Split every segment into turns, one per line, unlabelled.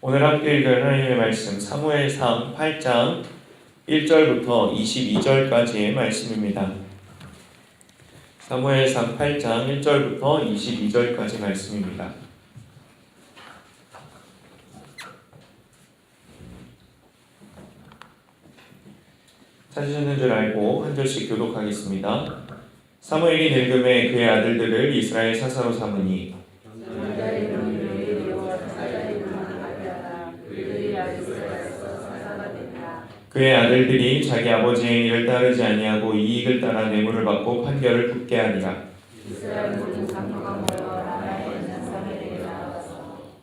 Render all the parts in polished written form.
오늘 함께 읽을 하나님의 말씀 사무엘상 8장 1절부터 22절까지의 말씀입니다. 사무엘상 8장 1절부터 22절까지 말씀입니다. 찾으셨는 줄 알고 한 절씩 교독하겠습니다. 사무엘이 늙음에 그의 아들들을 이스라엘 사사로 삼으니 그의 아들들이 자기 아버지의 행위를 따르지 아니하고 이익을 따라 뇌물을 받고 판결을 붙게 하니라.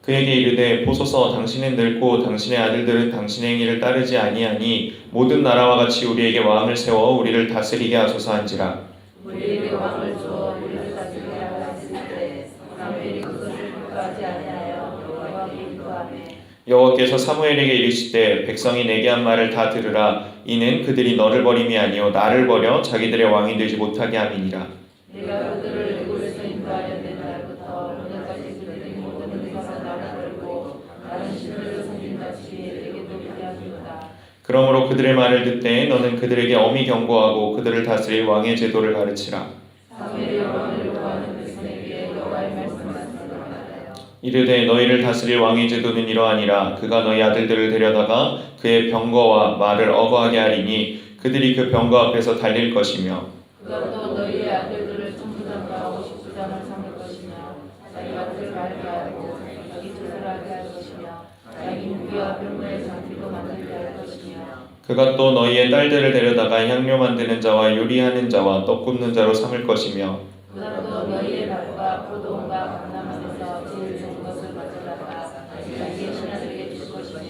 그에게 이르되 보소서 당신은 늙고 당신의 아들들은 당신의 행위를 따르지 아니하니 모든 나라와 같이 우리에게 왕을 세워 우리를 다스리게 하소서 한지라.
우리에게 왕을 주어 우리를 다스리게 하시되 사무엘이 그것을 묵과하지 아니하여 여호와께 기도하매
여호와께서 사무엘에게 이르시되 백성이 내게 한 말을 다 들으라. 이는 그들이 너를 버림이 아니요 나를 버려 자기들의 왕이 되지 못하게 함이니라.
내가 그들을 애굽에서 인도하여 낸 날부터 오늘까지 그들이 모든 데서 나를 버리고 다른 신들을 섬긴같이 내게도 그리하도다.
그러므로 그들의 말을 듣되 너는 그들에게 엄히 경고하고 그들을 다스릴 왕의 제도를 가르치라.
사무엘이 왕을 구하는 백성에게 여호와의 말씀을 들으라.
이르되 너희를 다스릴 왕의 제도는 이러하니라. 그가 너희 아들들을 데려다가 그의 병거와 말을 어거하게 하리니 그들이 그 병거 앞에서 달릴 것이며
그가 또 너희의 아들들을 천부장과 50부장을 삼을 것이며 자기 밭을 갈게 하고 자기 젖을 하게 할 것이며 자기 무기와 병거의 장비도 만들게 할 것이며
그가 또 너희의 딸들을 데려다가 향료 만드는 자와 요리하는 자와 떡 굽는 자로 삼을 것이며
그가 또 너희의 밭과 포도원과 감람원에서 제일 좋은 것을 가져다가 자기의 신하들에게 줄 것이며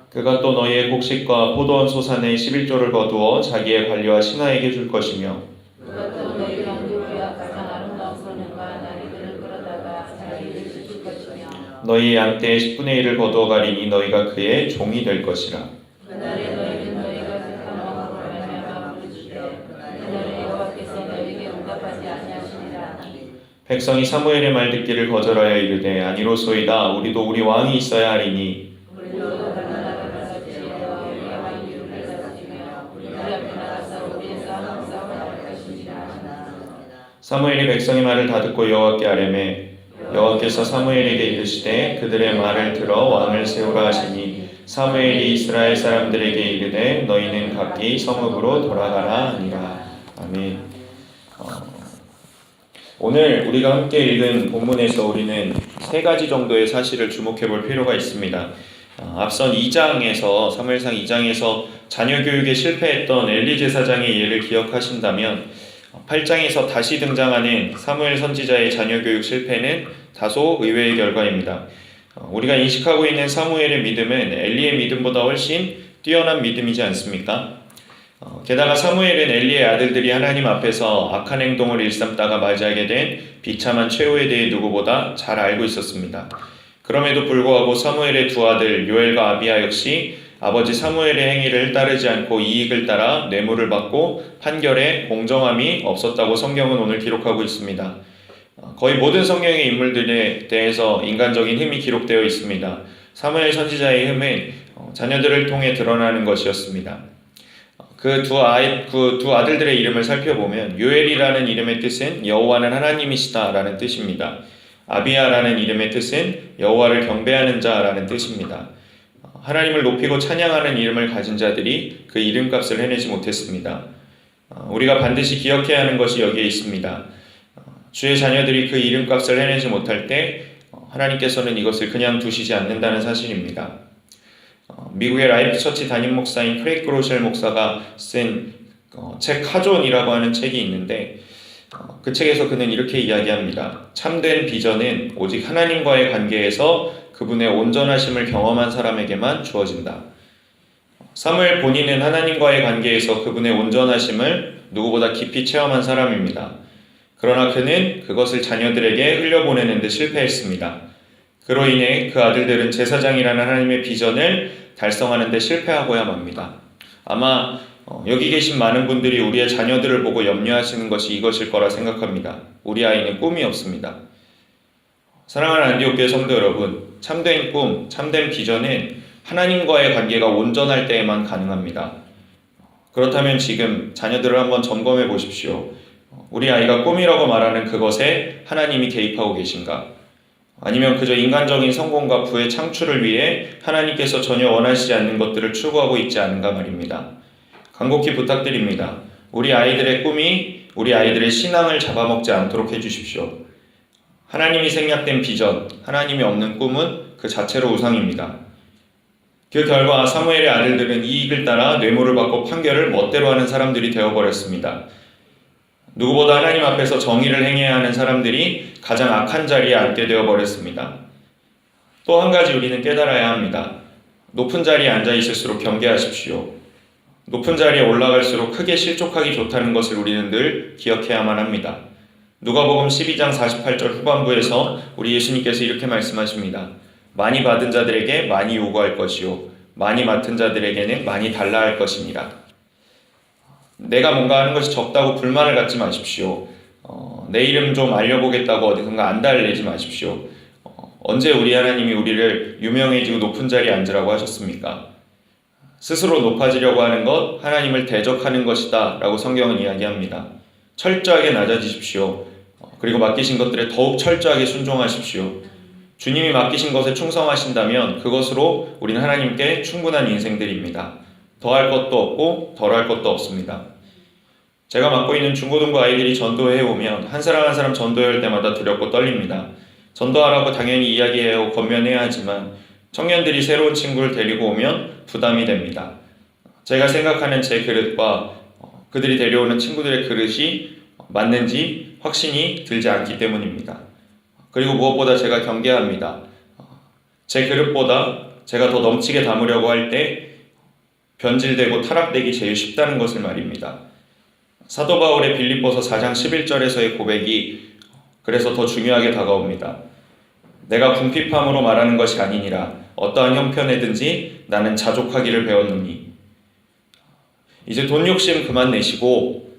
그가 또 너희의 곡식과 포도원 소산의 11조를 거두어 자기의 관리와 신하에게 줄 것이며
그가 또 너희 왕족이와 가장 아름다운 소년과 나귀들을 끌어다가 자기에게 줄 것이며
너희의 양떼의 10분의 1을 거두어 가리니 너희가 그의 종이 될 것이라.
그날에 너희는 너희가 택한 왕으로 말미암아 부르짖되 그날에 여호와께서 너희에게 응답하지 아니하시리라.
백성이 사무엘의 말 듣기를 거절하여 이르되 아니로소이다. 우리도 우리 왕이 있어야 하리니
우리도 다른 나라를 같이 우리의 왕이 우리를 다스리며 우리 앞에 나가서 우리의 싸움을 싸워야 할 것이니라.
사무엘이 백성의 말을 다 듣고 여호와께 아뢰매 여호와께서 사무엘에게 이르시되 그들의 말을 들어 왕을 세우라 하시니 사무엘이 이스라엘 사람들에게 이르되 너희는 각기 성읍으로 돌아가라 하니라. 아멘. 오늘 우리가 함께 읽은 본문에서 우리는 세 가지 정도의 사실을 주목해 볼 필요가 있습니다. 앞선 2장에서 사무엘상 2장에서 자녀 교육에 실패했던 엘리 제사장의 예를 기억하신다면 8장에서 다시 등장하는 사무엘 선지자의 자녀 교육 실패는 다소 의외의 결과입니다. 우리가 인식하고 있는 사무엘의 믿음은 엘리의 믿음보다 훨씬 뛰어난 믿음이지 않습니까? 게다가 사무엘은 엘리의 아들들이 하나님 앞에서 악한 행동을 일삼다가 맞이하게 된 비참한 최후에 대해 누구보다 잘 알고 있었습니다. 그럼에도 불구하고 사무엘의 두 아들 요엘과 아비야 역시 아버지 사무엘의 행위를 따르지 않고 이익을 따라 뇌물을 받고 판결에 공정함이 없었다고 성경은 오늘 기록하고 있습니다. 거의 모든 성경의 인물들에 대해서 인간적인 흠이 기록되어 있습니다. 사무엘 선지자의 흠은 자녀들을 통해 드러나는 것이었습니다. 그 두 아들들의 이름을 살펴보면 요엘이라는 이름의 뜻은 여호와는 하나님이시다라는 뜻입니다. 아비야라는 이름의 뜻은 여호와를 경배하는 자라는 뜻입니다. 하나님을 높이고 찬양하는 이름을 가진 자들이 그 이름값을 해내지 못했습니다. 우리가 반드시 기억해야 하는 것이 여기에 있습니다. 주의 자녀들이 그 이름값을 해내지 못할 때 하나님께서는 이것을 그냥 두시지 않는다는 사실입니다. 미국의 라이프 처치 담임 목사인 크레이크 로셸 목사가 쓴 책 하존이라고 하는 책이 있는데 그 책에서 그는 이렇게 이야기합니다. 참된 비전은 오직 하나님과의 관계에서 그분의 온전하심을 경험한 사람에게만 주어진다. 사무엘 본인은 하나님과의 관계에서 그분의 온전하심을 누구보다 깊이 체험한 사람입니다. 그러나 그는 그것을 자녀들에게 흘려보내는 데 실패했습니다. 그로 인해 그 아들들은 제사장이라는 하나님의 비전을 달성하는 데 실패하고야 맙니다. 아마 여기 계신 많은 분들이 우리의 자녀들을 보고 염려하시는 것이 이것일 거라 생각합니다. 우리 아이는 꿈이 없습니다. 사랑하는 안디옥교회 성도 여러분, 참된 꿈, 참된 비전은 하나님과의 관계가 온전할 때에만 가능합니다. 그렇다면 지금 자녀들을 한번 점검해 보십시오. 우리 아이가 꿈이라고 말하는 그것에 하나님이 개입하고 계신가? 아니면 그저 인간적인 성공과 부의 창출을 위해 하나님께서 전혀 원하시지 않는 것들을 추구하고 있지 않은가 말입니다. 간곡히 부탁드립니다. 우리 아이들의 꿈이 우리 아이들의 신앙을 잡아먹지 않도록 해주십시오. 하나님이 생략된 비전, 하나님이 없는 꿈은 그 자체로 우상입니다. 그 결과 사무엘의 아들들은 이익을 따라 뇌물을 받고 판결을 멋대로 하는 사람들이 되어버렸습니다. 누구보다 하나님 앞에서 정의를 행해야 하는 사람들이 가장 악한 자리에 앉게 되어버렸습니다. 또 한 가지 우리는 깨달아야 합니다. 높은 자리에 앉아 있을수록 경계하십시오. 높은 자리에 올라갈수록 크게 실족하기 좋다는 것을 우리는 늘 기억해야만 합니다. 누가복음 12장 48절 후반부에서 우리 예수님께서 이렇게 말씀하십니다. 많이 받은 자들에게 많이 요구할 것이요 많이 맡은 자들에게는 많이 달라 할 것이니라. 내가 뭔가 하는 것이 적다고 불만을 갖지 마십시오. 내 이름 좀 알려보겠다고 어디선가 안달내지 마십시오. 언제 우리 하나님이 우리를 유명해지고 높은 자리에 앉으라고 하셨습니까? 스스로 높아지려고 하는 것, 하나님을 대적하는 것이다 라고 성경은 이야기합니다. 철저하게 낮아지십시오. 그리고 맡기신 것들에 더욱 철저하게 순종하십시오. 주님이 맡기신 것에 충성하신다면 그것으로 우리는 하나님께 충분한 인생들입니다. 더할 것도 없고 덜할 것도 없습니다. 제가 맡고 있는 중고등부 아이들이 전도회에 오면 한 사람 한 사람 전도회 할 때마다 두렵고 떨립니다. 전도하라고 당연히 이야기해야 하고 권면해야 하지만 청년들이 새로운 친구를 데리고 오면 부담이 됩니다. 제가 생각하는 제 그릇과 그들이 데려오는 친구들의 그릇이 맞는지 확신이 들지 않기 때문입니다. 그리고 무엇보다 제가 경계합니다. 제 그릇보다 제가 더 넘치게 담으려고 할 때 변질되고 타락되기 제일 쉽다는 것을 말입니다. 사도 바울의 빌립보서 4장 11절에서의 고백이 그래서 더 중요하게 다가옵니다. 내가 궁핍함으로 말하는 것이 아니니라 어떠한 형편에든지 나는 자족하기를 배웠노니. 이제 돈 욕심 그만 내시고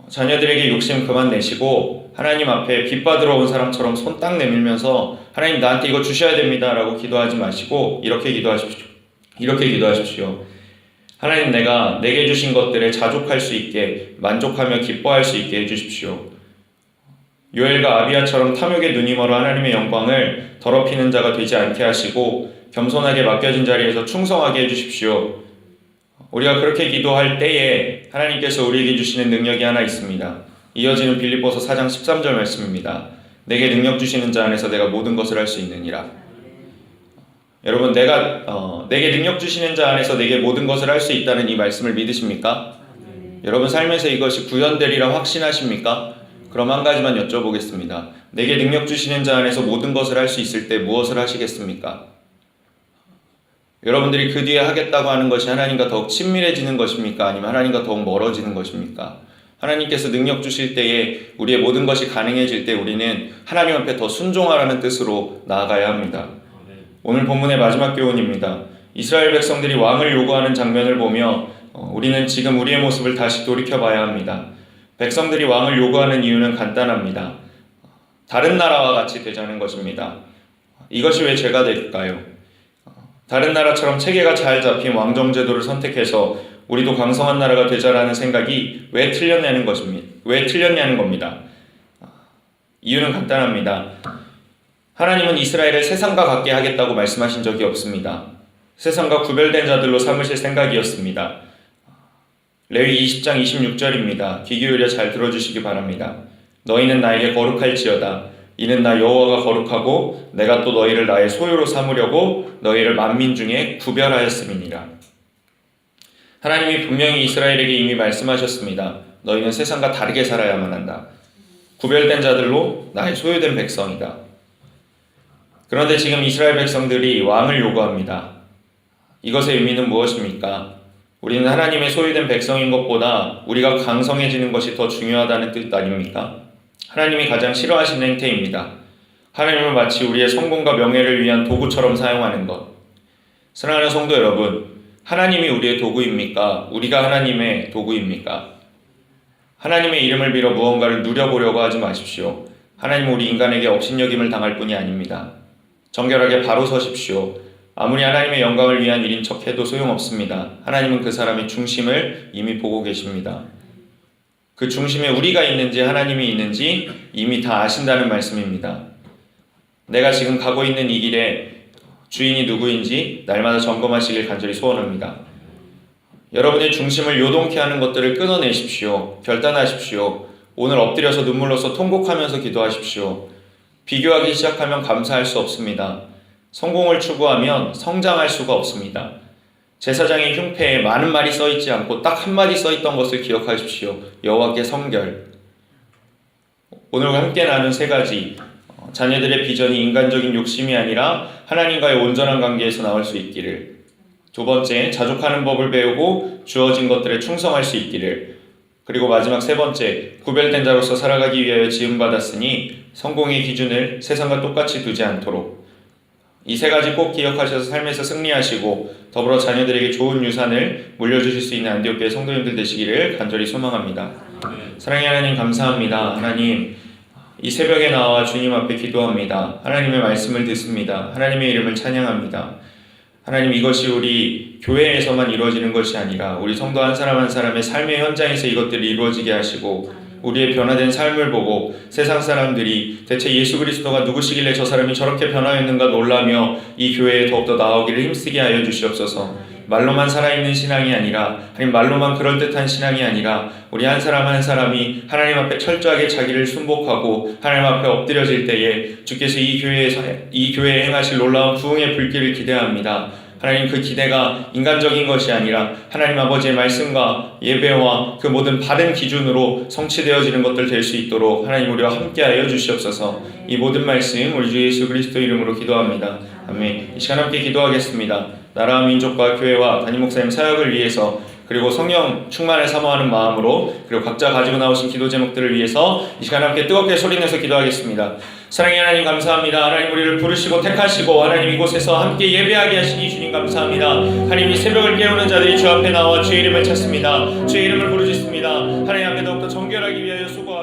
자녀들에게 욕심 그만 내시고 하나님 앞에 빚 받으러 온 사람처럼 손 딱 내밀면서 하나님 나한테 이거 주셔야 됩니다 라고 기도하지 마시고 이렇게 기도하십시오. 하나님 내게 주신 것들에 자족할 수 있게 만족하며 기뻐할 수 있게 해주십시오. 요엘과 아비야처럼 탐욕의 눈이 멀어 하나님의 영광을 더럽히는 자가 되지 않게 하시고 겸손하게 맡겨진 자리에서 충성하게 해주십시오. 우리가 그렇게 기도할 때에 하나님께서 우리에게 주시는 능력이 하나 있습니다. 이어지는 빌립보서 4장 13절 말씀입니다. 내게 능력 주시는 자 안에서 내가 모든 것을 할 수 있느니라. 여러분 내게 능력 주시는 자 안에서 내게 모든 것을 할 수 있다는 이 말씀을 믿으십니까? 여러분 삶에서 이것이 구현되리라 확신하십니까? 그럼 한 가지만 여쭤보겠습니다. 내게 능력 주시는 자 안에서 모든 것을 할 수 있을 때 무엇을 하시겠습니까? 여러분들이 그 뒤에 하겠다고 하는 것이 하나님과 더욱 친밀해지는 것입니까? 아니면 하나님과 더욱 멀어지는 것입니까? 하나님께서 능력 주실 때에 우리의 모든 것이 가능해질 때 우리는 하나님 앞에 더 순종하라는 뜻으로 나아가야 합니다. 오늘 본문의 마지막 교훈입니다. 이스라엘 백성들이 왕을 요구하는 장면을 보며 우리는 지금 우리의 모습을 다시 돌이켜봐야 합니다. 백성들이 왕을 요구하는 이유는 간단합니다. 다른 나라와 같이 되자는 것입니다. 이것이 왜 죄가 될까요? 다른 나라처럼 체계가 잘 잡힌 왕정제도를 선택해서 우리도 강성한 나라가 되자라는 생각이 왜 틀렸냐는 겁니다. 이유는 간단합니다. 하나님은 이스라엘을 세상과 같게 하겠다고 말씀하신 적이 없습니다. 세상과 구별된 자들로 삼으실 생각이었습니다. 레위 20장 26절입니다. 귀 기울여 잘 들어주시기 바랍니다. 너희는 나에게 거룩할지어다. 이는 나 여호와가 거룩하고 내가 또 너희를 나의 소유로 삼으려고 너희를 만민 중에 구별하였음이니라. 하나님이 분명히 이스라엘에게 이미 말씀하셨습니다. 너희는 세상과 다르게 살아야만 한다. 구별된 자들로 나의 소유된 백성이다. 그런데 지금 이스라엘 백성들이 왕을 요구합니다. 이것의 의미는 무엇입니까? 우리는 하나님의 소유된 백성인 것보다 우리가 강성해지는 것이 더 중요하다는 뜻 아닙니까? 하나님이 가장 싫어하시는 행태입니다. 하나님을 마치 우리의 성공과 명예를 위한 도구처럼 사용하는 것. 사랑하는 성도 여러분, 하나님이 우리의 도구입니까? 우리가 하나님의 도구입니까? 하나님의 이름을 빌어 무언가를 누려보려고 하지 마십시오. 하나님은 우리 인간에게 업신여김을 당할 뿐이 아닙니다. 정결하게 바로 서십시오. 아무리 하나님의 영광을 위한 일인 척해도 소용없습니다. 하나님은 그 사람의 중심을 이미 보고 계십니다. 그 중심에 우리가 있는지 하나님이 있는지 이미 다 아신다는 말씀입니다. 내가 지금 가고 있는 이 길에 주인이 누구인지 날마다 점검하시길 간절히 소원합니다. 여러분의 중심을 요동케 하는 것들을 끊어내십시오. 결단하십시오. 오늘 엎드려서 눈물로써 통곡하면서 기도하십시오. 비교하기 시작하면 감사할 수 없습니다. 성공을 추구하면 성장할 수가 없습니다. 제사장의 흉패에 많은 말이 써있지 않고 딱 한마디 써있던 것을 기억하십시오. 여호와께 성결. 오늘 함께 나눈 세 가지, 자녀들의 비전이 인간적인 욕심이 아니라 하나님과의 온전한 관계에서 나올 수 있기를. 두 번째, 자족하는 법을 배우고 주어진 것들에 충성할 수 있기를. 그리고 마지막 세 번째, 구별된 자로서 살아가기 위하여 지음받았으니 성공의 기준을 세상과 똑같이 두지 않도록. 이 세 가지 꼭 기억하셔서 삶에서 승리하시고 더불어 자녀들에게 좋은 유산을 물려주실 수 있는 안디옥교회 성도님들 되시기를 간절히 소망합니다. 사랑의 하나님, 감사합니다. 하나님, 이 새벽에 나와 주님 앞에 기도합니다. 하나님의 말씀을 듣습니다. 하나님의 이름을 찬양합니다. 하나님, 이것이 우리 교회에서만 이루어지는 것이 아니라 우리 성도 한 사람 한 사람의 삶의 현장에서 이것들이 이루어지게 하시고 우리의 변화된 삶을 보고 세상 사람들이 대체 예수 그리스도가 누구시길래 저 사람이 저렇게 변화했는가 놀라며 이 교회에 더욱더 나오기를 힘쓰게 하여 주시옵소서. 말로만 살아있는 신앙이 아니라, 아니 말로만 그럴듯한 신앙이 아니라 우리 한 사람 한 사람이 하나님 앞에 철저하게 자기를 순복하고 하나님 앞에 엎드려질 때에 주께서 이 교회에 행하실 놀라운 부흥의 불길을 기대합니다. 하나님, 그 기대가 인간적인 것이 아니라 하나님 아버지의 말씀과 예배와 그 모든 바른 기준으로 성취되어지는 것들 될 수 있도록 하나님 우리와 함께하여 주시옵소서. 이 모든 말씀 우리 주 예수 그리스도 이름으로 기도합니다. 아멘. 이 시간 함께 기도하겠습니다. 나라와 민족과 교회와 담임 목사님 사역을 위해서, 그리고 성령 충만을 사모하는 마음으로, 그리고 각자 가지고 나오신 기도 제목들을 위해서 이 시간 함께 뜨겁게 소리내서 기도하겠습니다. 사랑의 하나님, 감사합니다. 하나님, 우리를 부르시고 택하시고 하나님 이곳에서 함께 예배하게 하시니 주님 감사합니다. 하나님, 이 새벽을 깨우는 자들이 주 앞에 나와 주의 이름을 찾습니다. 주의 이름을 부르짖습니다. 하나님 앞에 더욱더 정결하기 위하여 수고하옵소서.